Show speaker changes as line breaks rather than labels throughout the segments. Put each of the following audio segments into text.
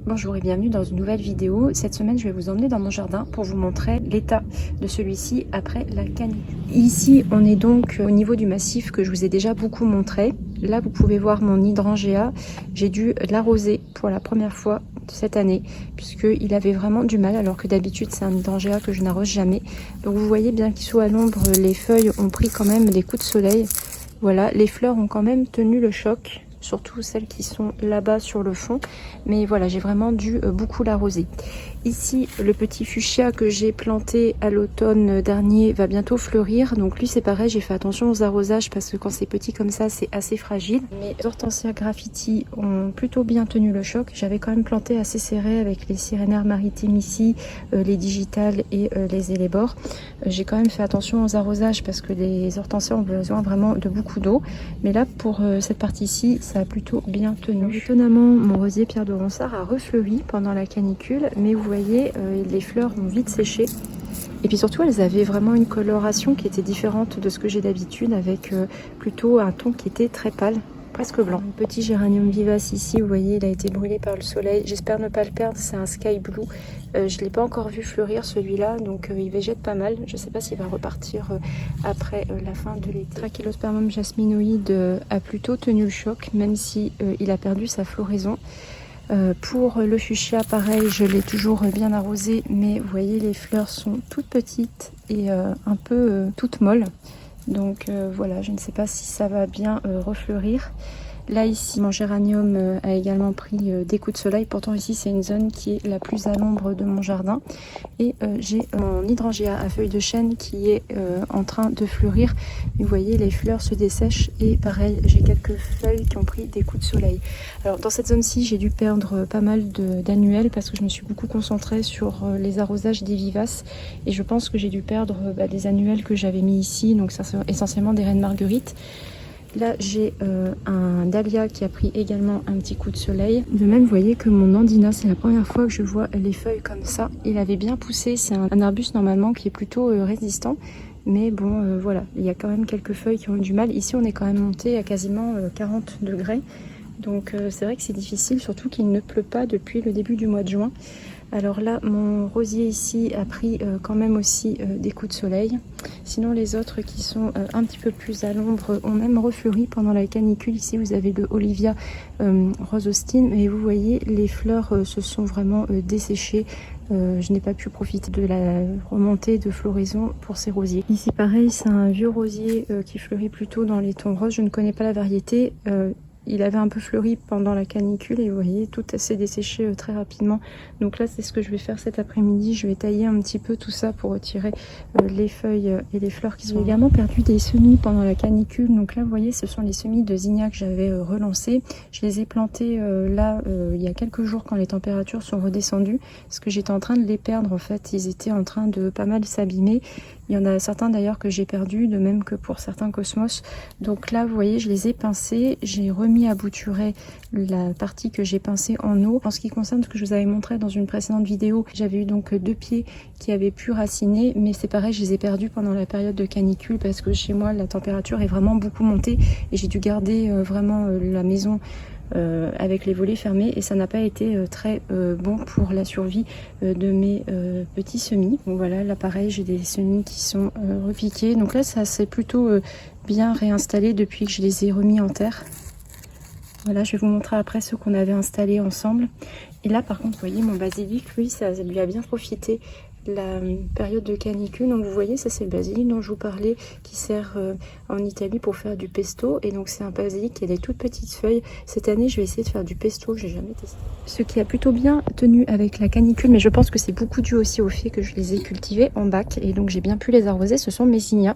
Bonjour et bienvenue dans une nouvelle vidéo. Cette semaine, je vais vous emmener dans mon jardin pour vous montrer l'état de celui-ci après la canicule. Ici, on est donc au niveau du massif que je vous ai déjà beaucoup montré. Là, vous pouvez voir mon hydrangea. J'ai dû l'arroser pour la première fois cette année puisqu'il avait vraiment du mal, alors que d'habitude, c'est un hydrangea que je n'arrose jamais. Donc vous voyez, bien qu'il soit à l'ombre, les feuilles ont pris quand même des coups de soleil. Voilà, les fleurs ont quand même tenu le choc, surtout celles qui sont là-bas sur le fond. Mais voilà, j'ai vraiment dû beaucoup l'arroser. Ici, le petit fuchsia que j'ai planté à l'automne dernier va bientôt fleurir. Donc lui, c'est pareil, j'ai fait attention aux arrosages parce que quand c'est petit comme ça, c'est assez fragile. Mes hortensia graffiti ont plutôt bien tenu le choc. J'avais quand même planté assez serré avec les sirénaires maritimes ici, les digitales et les élébores. J'ai quand même fait attention aux arrosages parce que les hortensias ont besoin vraiment de beaucoup d'eau. Mais là, pour cette partie-ci, ça a plutôt bien tenu. Alors, étonnamment, mon rosier Pierre de Ronsard a refleuri pendant la canicule, mais vous voyez, les fleurs ont vite séché. Et puis surtout, elles avaient vraiment une coloration qui était différente de ce que j'ai d'habitude, avec plutôt un ton qui était très pâle, presque blanc. Un petit géranium vivace ici, vous voyez, il a été brûlé par le soleil. J'espère ne pas le perdre, c'est un sky blue. Je ne l'ai pas encore vu fleurir celui-là, donc il végète pas mal. Je ne sais pas s'il va repartir après la fin de l'été. Trachylospermum jasminoïde a plutôt tenu le choc, même si il a perdu sa floraison. Pour le fuchsia, pareil, je l'ai toujours bien arrosé, mais vous voyez, les fleurs sont toutes petites et un peu toutes molles. Donc voilà, je ne sais pas si ça va bien refleurir. Là ici, mon géranium a également pris des coups de soleil. Pourtant ici, c'est une zone qui est la plus à l'ombre de mon jardin. Et j'ai mon hydrangea à feuilles de chêne qui est en train de fleurir. Vous voyez, les fleurs se dessèchent et pareil, j'ai quelques feuilles qui ont pris des coups de soleil. Alors dans cette zone-ci, j'ai dû perdre pas mal d'annuelles parce que je me suis beaucoup concentrée sur les arrosages des vivaces. Et je pense que j'ai dû perdre des annuelles que j'avais mis ici. Donc ça, c'est essentiellement des reines marguerites. Là, j'ai un dahlia qui a pris également un petit coup de soleil. De même, vous voyez que mon andina, c'est la première fois que je vois les feuilles comme ça. Il avait bien poussé, c'est un arbuste normalement qui est plutôt résistant. Mais bon, voilà, il y a quand même quelques feuilles qui ont eu du mal. Ici, on est quand même monté à quasiment 40 degrés. Donc c'est vrai que c'est difficile, surtout qu'il ne pleut pas depuis le début du mois de juin. Alors là, mon rosier ici a pris quand même aussi des coups de soleil. Sinon, les autres qui sont un petit peu plus à l'ombre ont même refleuri pendant la canicule. Ici, vous avez le Olivia Rose Austin. Et vous voyez, les fleurs se sont vraiment desséchées. Je n'ai pas pu profiter de la remontée de floraison pour ces rosiers. Ici, pareil, c'est un vieux rosier qui fleurit plutôt dans les tons roses. Je ne connais pas la variété. Il avait un peu fleuri pendant la canicule et vous voyez, tout s'est desséché très rapidement. Donc là, c'est ce que je vais faire cet après-midi. Je vais tailler un petit peu tout ça pour retirer les feuilles et les fleurs qui sont... J'ai également perdu des semis pendant la canicule. Donc là, vous voyez, ce sont les semis de zinnia que j'avais relancés. Je les ai plantés là, il y a quelques jours quand les températures sont redescendues. Parce que j'étais en train de les perdre en fait. Ils étaient en train de pas mal s'abîmer. Il y en a certains d'ailleurs que j'ai perdus, de même que pour certains cosmos. Donc là, vous voyez, je les ai pincés. J'ai remis à bouturer la partie que j'ai pincée en eau. En ce qui concerne ce que je vous avais montré dans une précédente vidéo, j'avais eu donc 2 pieds qui avaient pu raciner. Mais c'est pareil, je les ai perdus pendant la période de canicule parce que chez moi, la température est vraiment beaucoup montée. Et j'ai dû garder vraiment la maison avec les volets fermés et ça n'a pas été très bon pour la survie de mes petits semis. Donc voilà, là pareil, j'ai des semis qui sont repiqués. Donc là, ça s'est plutôt bien réinstallé depuis que je les ai remis en terre. Voilà, je vais vous montrer après ceux qu'on avait installés ensemble. Et là, par contre, vous voyez, mon basilic, lui, ça lui a bien profité la période de canicule. Donc vous voyez, ça c'est le basilic dont je vous parlais qui sert en Italie pour faire du pesto. Et donc c'est un basilic qui a des toutes petites feuilles. Cette année, je vais essayer de faire du pesto, j'ai jamais testé. Ce qui a plutôt bien tenu avec la canicule, mais je pense que c'est beaucoup dû aussi au fait que je les ai cultivés en bac et donc j'ai bien pu les arroser. Ce sont mes zinnias.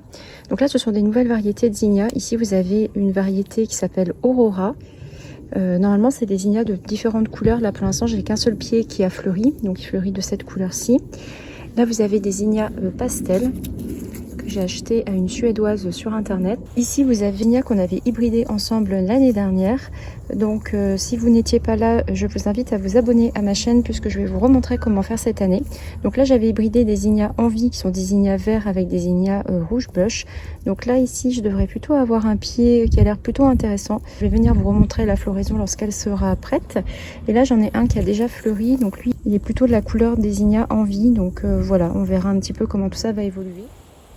Donc là, ce sont des nouvelles variétés de zinnias. Ici, vous avez une variété qui s'appelle Aurora. Normalement, c'est des zinnias de différentes couleurs. Là, pour l'instant, j'ai qu'un seul pied qui a fleuri, donc il fleurit de cette couleur-ci. Là, vous avez des zinnias pastel que que j'ai acheté à une Suédoise sur internet. Ici vous avez Zinnia qu'on avait hybridé ensemble l'année dernière. Donc si vous n'étiez pas là, je vous invite à vous abonner à ma chaîne puisque je vais vous remontrer comment faire cette année. Donc là j'avais hybridé des Zinnia Envie qui sont des Zinnia verts avec des Zinnia rouge blush. Donc là ici je devrais plutôt avoir un pied qui a l'air plutôt intéressant. Je vais venir vous remontrer la floraison lorsqu'elle sera prête. Et là j'en ai un qui a déjà fleuri, donc lui il est plutôt de la couleur des Zinnia Envie. Donc voilà, on verra un petit peu comment tout ça va évoluer.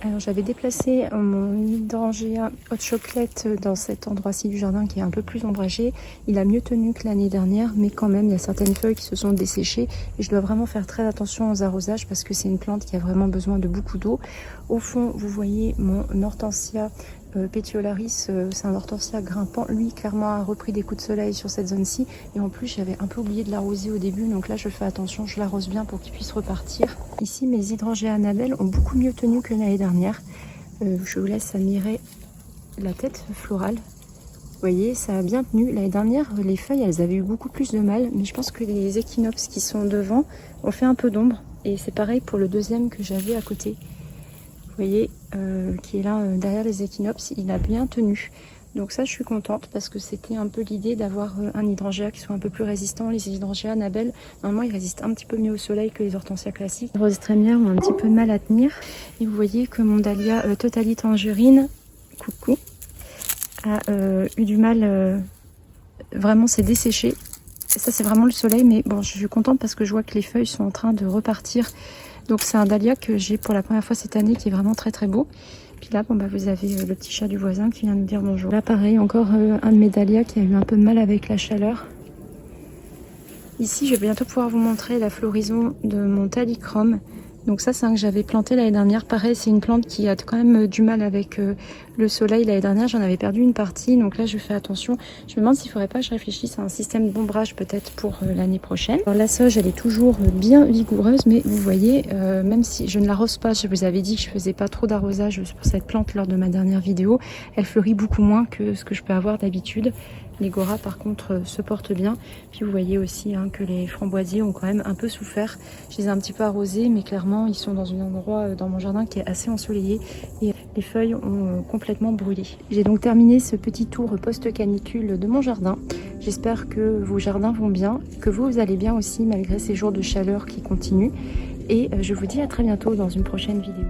Alors j'avais déplacé mon hydrangea hot chocolate dans cet endroit-ci du jardin qui est un peu plus ombragé. Il a mieux tenu que l'année dernière, mais quand même il y a certaines feuilles qui se sont desséchées et je dois vraiment faire très attention aux arrosages parce que c'est une plante qui a vraiment besoin de beaucoup d'eau. Au fond vous voyez mon hortensia Petiolaris, c'est un hortensia grimpant. Lui clairement a repris des coups de soleil sur cette zone-ci et en plus j'avais un peu oublié de l'arroser au début, donc là je fais attention, je l'arrose bien pour qu'il puisse repartir. Ici mes hydrangeas Annabelle ont beaucoup mieux tenu que l'année dernière. Je vous laisse admirer la tête florale. Vous voyez, ça a bien tenu. L'année dernière les feuilles elles avaient eu beaucoup plus de mal, mais je pense que les équinopses qui sont devant ont fait un peu d'ombre et c'est pareil pour le deuxième que j'avais à côté. Vous voyez, qui est là derrière les équinopses, il a bien tenu. Donc ça, je suis contente parce que c'était un peu l'idée d'avoir un hydrangea qui soit un peu plus résistant. Les hydrangeas Annabelle, normalement, ils résistent un petit peu mieux au soleil que les hortensias classiques. Les roses trémières ont un petit peu de mal à tenir. Et vous voyez que mon dahlia Totally Tangerine, coucou, a eu du mal, vraiment s'est desséché. Et ça, c'est vraiment le soleil, mais bon, je suis contente parce que je vois que les feuilles sont en train de repartir. Donc c'est un dahlia que j'ai pour la première fois cette année qui est vraiment très très beau. Puis là bon, bah, vous avez le petit chat du voisin qui vient nous dire bonjour. Là pareil, encore un de mes dahlias qui a eu un peu de mal avec la chaleur. Ici je vais bientôt pouvoir vous montrer la floraison de mon Thalichrome. Donc ça c'est un que j'avais planté l'année dernière. Pareil, c'est une plante qui a quand même du mal avec le soleil. L'année dernière j'en avais perdu une partie, donc là je fais attention. Je me demande s'il ne faudrait pas que je réfléchisse à un système d'ombrage peut-être pour l'année prochaine. Alors la sauge elle est toujours bien vigoureuse, mais vous voyez, même si je ne l'arrose pas, je vous avais dit que je faisais pas trop d'arrosage pour cette plante lors de ma dernière vidéo, elle fleurit beaucoup moins que ce que je peux avoir d'habitude. Les goras par contre se portent bien. Puis vous voyez aussi que les framboisiers ont quand même un peu souffert. Je les ai un petit peu arrosés, mais clairement ils sont dans un endroit dans mon jardin qui est assez ensoleillé et les feuilles ont complètement brûlé. J'ai donc terminé ce petit tour post-canicule de mon jardin. J'espère que vos jardins vont bien, que vous allez bien aussi malgré ces jours de chaleur qui continuent. Et je vous dis à très bientôt dans une prochaine vidéo.